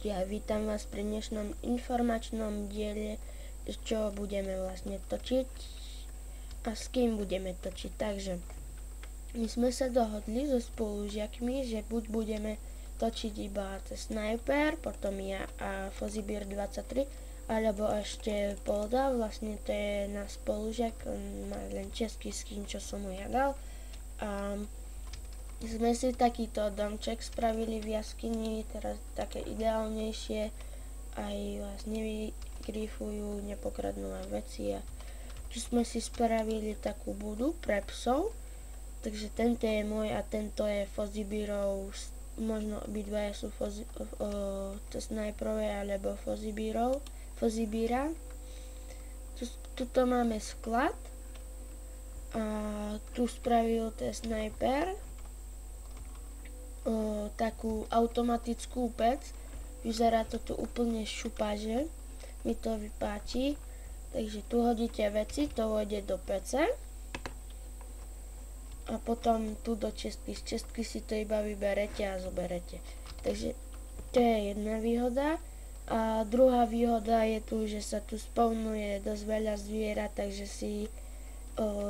ľudia, vítam vás pri dnešnom informačnom diele, čo budeme vlastne točiť a s kým budeme točiť. Takže my sme sa dohodli so spolužiakmi, že buď budeme točiť iba cez Sniper, potom ja a Fozibír23, alebo ešte Polda, vlastne to je náš spolužiak, on má len český skin, čo som mu ja dal. A sme si takýto domček spravili v jaskyni, teraz také ideálnejšie, aj vás nevygrifujú, nepokradnú vám veci. A tu sme si spravili takú budu pre psov, takže tento je môj a tento je Fozibírov, možno obidvaja sú Sniperové alebo Fozibíra. Tuto máme sklad a tu spravil ten Sniper takú automatickú pec. Vyzerá to tu úplne šupaže, mi to vypáči. Takže tu hodíte veci, to vojde do pece a potom tu do čestky. Z čestky si to iba vyberete a zoberete. Takže to je jedna výhoda. A druhá výhoda je tu, že sa tu spawnuje dosť veľa zvierat, takže si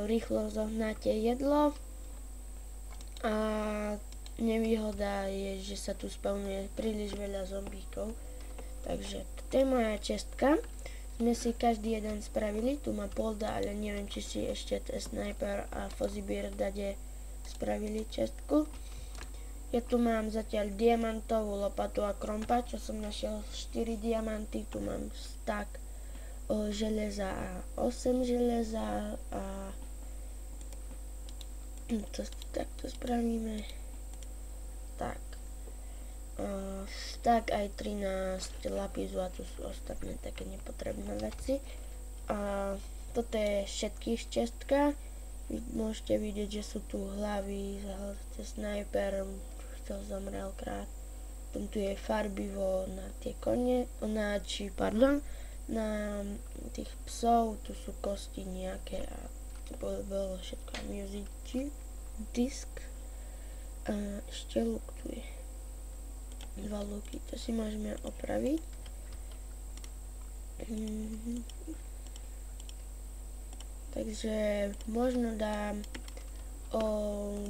rýchlo zohnáte jedlo. A nevýhoda je, že sa tu spawnuje príliš veľa zombíkov. Takže toto je moja čestka. Sme si každý jeden spravili. Tu má Polda, ale neviem, či si ešte Sniper a Fozibír dade spravili čestku. Ja tu mám zatiaľ diamantovú lopatu a krompa, čo som našiel 4 diamanty. Tu mám stack železa a 8 železa a takto spravíme. Tak, stack aj 13 lapisu a tu sú ostatné také nepotrebné veci. A toto je všetkých čestka. Môžete vidieť, že sú tu hlavy, Sniper, to zomrel krát. Potom tu je farbivo na tie kone, na tých psov, tu sú kosti nejaké a bolo všetko music disk. A ešte luk tu je. 2 luky, to si môžeme opraviť. Takže možno dám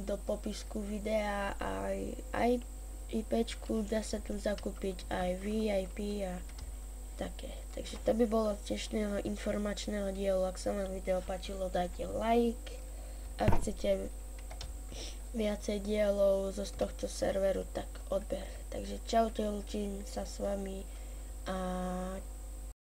do popisku videa aj IPčku, dá sa tu zakúpiť aj VIP a také. Takže to by bolo z dnešného informačného dielu. Ak sa vám video páčilo, dajte like. Ak chcete viacej dielov z tohto serveru, tak odber. Takže čaute, ľúčim sa s vami a